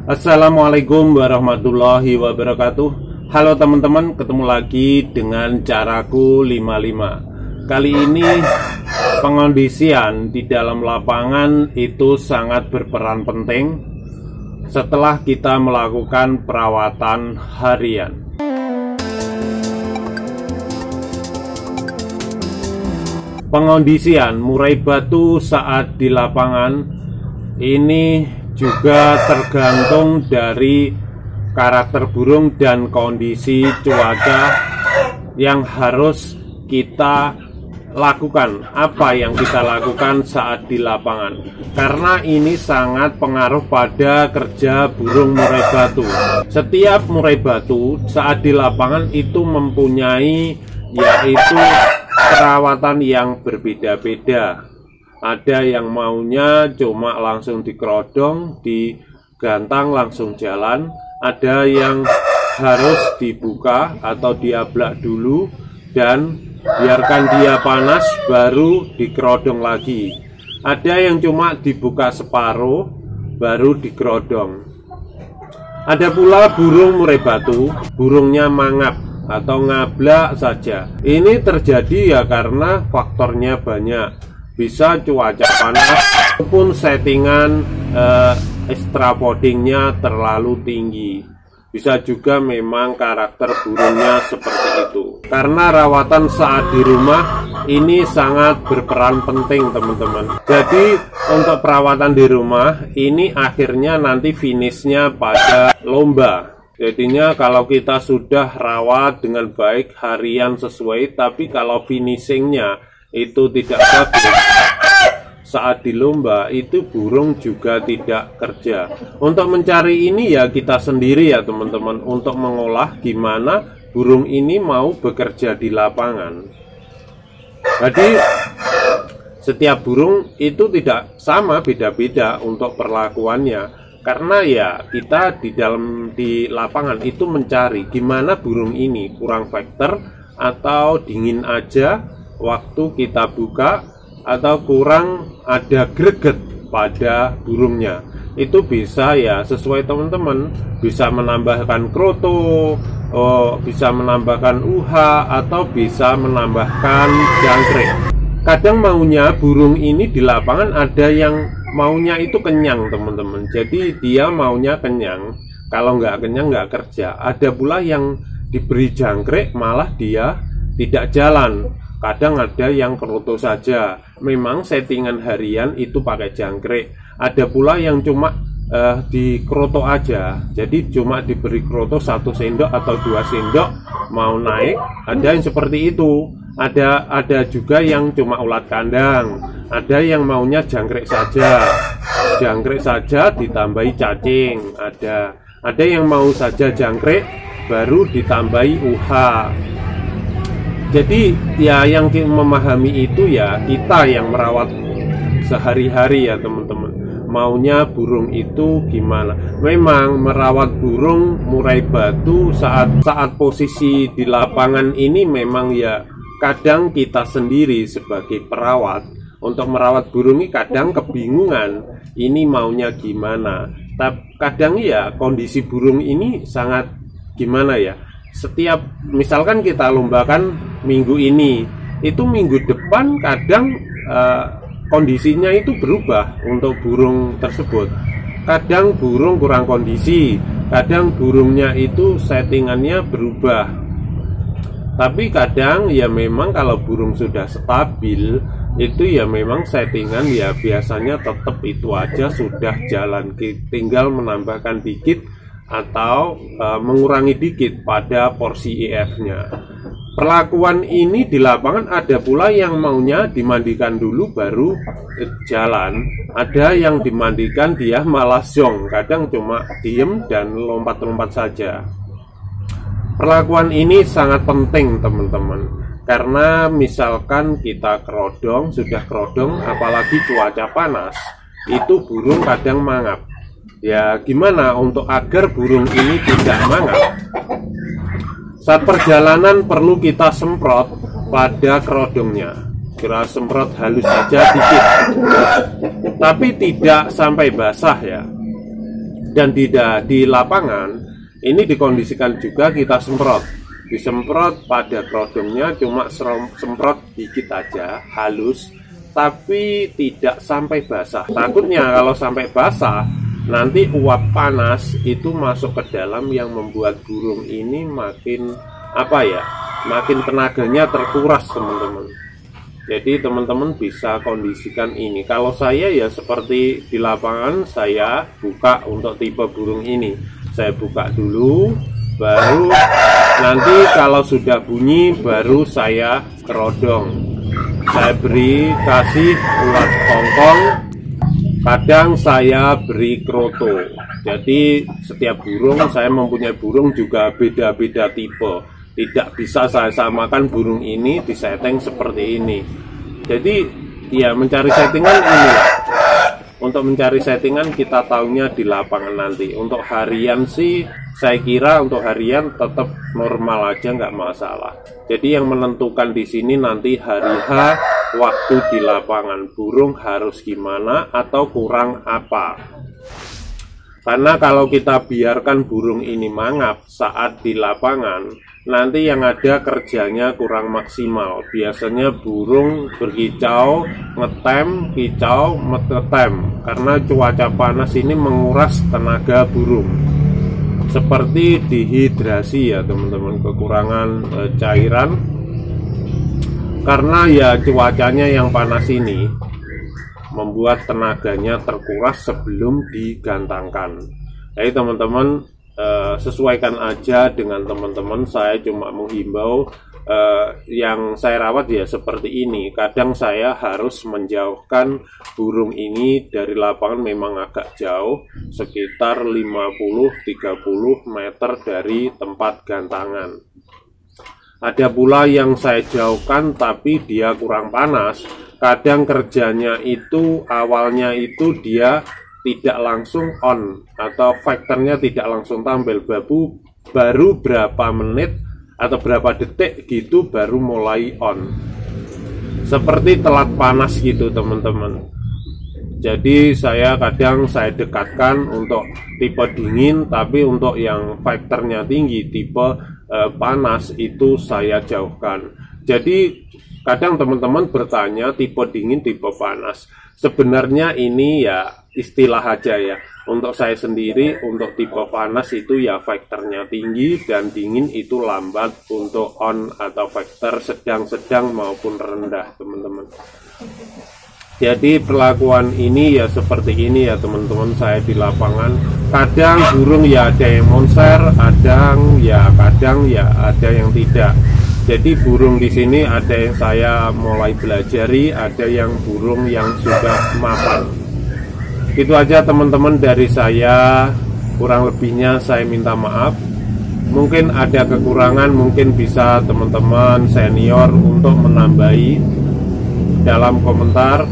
Assalamualaikum warahmatullahi wabarakatuh. Halo teman-teman, ketemu lagi dengan Caraku 55. Kali ini pengondisian di dalam lapangan itu sangat berperan penting setelah kita melakukan perawatan harian. Pengondisian murai batu saat di lapangan ini juga tergantung dari karakter burung dan kondisi cuaca yang harus kita lakukan. Apa yang kita lakukan saat di lapangan, karena ini sangat pengaruh pada kerja burung murai batu. Setiap murai batu saat di lapangan itu mempunyai yaitu perawatan yang berbeda-beda. Ada yang maunya cuma langsung dikerodong, digantang langsung jalan. Ada yang harus dibuka atau diablak dulu dan biarkan dia panas baru dikerodong lagi. Ada yang cuma dibuka separuh baru dikerodong. Ada pula burung murai batu, burungnya mangap atau ngablak saja. Ini terjadi ya karena faktornya banyak. Bisa cuaca panas maupun settingan extrapodingnya terlalu tinggi. Bisa juga memang karakter burungnya seperti itu. Karena rawatan saat di rumah ini sangat berperan penting teman-teman. Jadi untuk perawatan di rumah ini akhirnya nanti finishnya pada lomba. Jadinya kalau kita sudah rawat dengan baik harian sesuai, tapi kalau finishingnya itu tidak bagus saat di lomba, itu burung juga tidak kerja. Untuk mencari ini ya kita sendiri ya teman-teman, untuk mengolah gimana burung ini mau bekerja di lapangan. Jadi setiap burung itu tidak sama, beda-beda untuk perlakuannya. Karena ya kita di lapangan itu mencari gimana burung ini kurang faktor atau dingin aja waktu kita buka, atau kurang ada greget pada burungnya. Itu bisa ya sesuai teman-teman, bisa menambahkan kroto, bisa menambahkan uha, atau bisa menambahkan jangkrik. Kadang maunya burung ini di lapangan ada yang maunya itu kenyang teman-teman. Jadi dia maunya kenyang, kalau nggak kenyang nggak kerja. Ada pula yang diberi jangkrik malah dia tidak jalan. Kadang ada yang kroto saja. Memang settingan harian itu pakai jangkrik. Ada pula yang cuma di kroto aja. Jadi cuma diberi kroto 1 sendok atau 2 sendok mau naik. Ada yang seperti itu. Ada juga yang cuma ulat kandang. Ada yang maunya jangkrik saja. Jangkrik saja ditambahi cacing. Ada yang mau saja jangkrik baru ditambahi uha. Jadi ya yang memahami itu ya kita yang merawat sehari-hari ya teman-teman. Maunya burung itu gimana. Memang merawat burung murai batu saat posisi di lapangan ini memang ya kadang kita sendiri sebagai perawat untuk merawat burung ini kadang kebingungan ini maunya gimana. Tapi kadang ya kondisi burung ini sangat gimana ya. Setiap misalkan kita lombakan minggu ini, itu minggu depan kadang kondisinya itu berubah untuk burung tersebut. Kadang burung kurang kondisi, kadang burungnya itu settingannya berubah. Tapi kadang ya memang kalau burung sudah stabil, itu ya memang settingan ya biasanya tetap itu aja sudah jalan. Tinggal menambahkan dikit atau mengurangi dikit pada porsi EF-nya. Perlakuan ini di lapangan ada pula yang maunya dimandikan dulu baru jalan. Ada yang dimandikan dia malah zong, kadang cuma diem dan lompat-lompat saja. Perlakuan ini sangat penting teman-teman, karena misalkan kita sudah kerodong apalagi cuaca panas, itu burung kadang mangap. Ya gimana untuk agar burung ini tidak mangap? Saat perjalanan perlu kita semprot pada kerodongnya. Kita semprot halus saja dikit, tapi tidak sampai basah ya. Dan di lapangan ini dikondisikan juga kita semprot, disemprot pada kerodongnya, cuma semprot dikit aja, halus, tapi tidak sampai basah. Takutnya kalau sampai basah, nanti uap panas itu masuk ke dalam yang membuat burung ini makin makin tenaganya terkuras, teman-teman. Jadi teman-teman bisa kondisikan ini. Kalau saya ya seperti di lapangan, saya buka untuk tipe burung ini. Saya buka dulu, baru nanti kalau sudah bunyi baru saya kerodong. Saya kasih ulat hongkong, kadang saya beri kroto. Jadi setiap burung, saya mempunyai burung juga beda-beda tipe. Tidak bisa saya samakan burung ini disetting seperti ini. Jadi ya mencari settingan inilah. Untuk mencari settingan kita tahunya di lapangan nanti. Untuk harian sih saya kira untuk harian tetap normal aja, nggak masalah. Jadi yang menentukan di sini nanti hari H waktu di lapangan, burung harus gimana atau kurang apa. Karena kalau kita biarkan burung ini mangap saat di lapangan, nanti yang ada kerjanya kurang maksimal. Biasanya burung berkicau, ngetem, kicau, ngetem. Karena cuaca panas ini menguras tenaga burung. Seperti dehidrasi ya teman-teman, kekurangan cairan. Karena ya cuacanya yang panas ini membuat tenaganya terkuras sebelum digantangkan. Jadi teman-teman sesuaikan aja dengan teman-teman. Saya cuma menghimbau yang saya rawat ya seperti ini. Kadang saya harus menjauhkan burung ini dari lapangan, memang agak jauh, sekitar 50-30 meter dari tempat gantangan. Ada pula yang saya jauhkan tapi dia kurang panas. Kadang kerjanya itu awalnya itu dia tidak langsung on atau faktornya tidak langsung tampil, baru berapa menit atau berapa detik gitu baru mulai on, seperti telat panas gitu teman-teman. Jadi saya kadang saya dekatkan untuk tipe dingin, tapi untuk yang faktornya tinggi tipe panas itu saya jauhkan. Jadi kadang teman-teman bertanya tipe dingin, tipe panas. Sebenarnya ini ya istilah aja ya. Untuk saya sendiri, untuk tipe panas itu ya faktornya tinggi dan dingin itu lambat untuk on atau faktor sedang-sedang maupun rendah, teman-teman. Jadi perlakuan ini ya seperti ini ya teman-teman, saya di lapangan. Kadang burung ya ada yang monster, kadang ya ada yang tidak. Jadi burung di sini ada yang saya mulai belajari, ada yang burung yang sudah mapan. Itu aja teman-teman dari saya. Kurang lebihnya saya minta maaf. Mungkin ada kekurangan, mungkin bisa teman-teman senior untuk menambahi dalam komentar.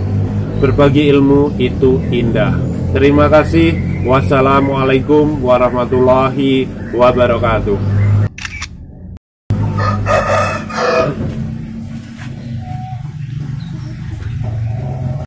Berbagi ilmu itu indah. Terima kasih. Wassalamualaikum warahmatullahi wabarakatuh.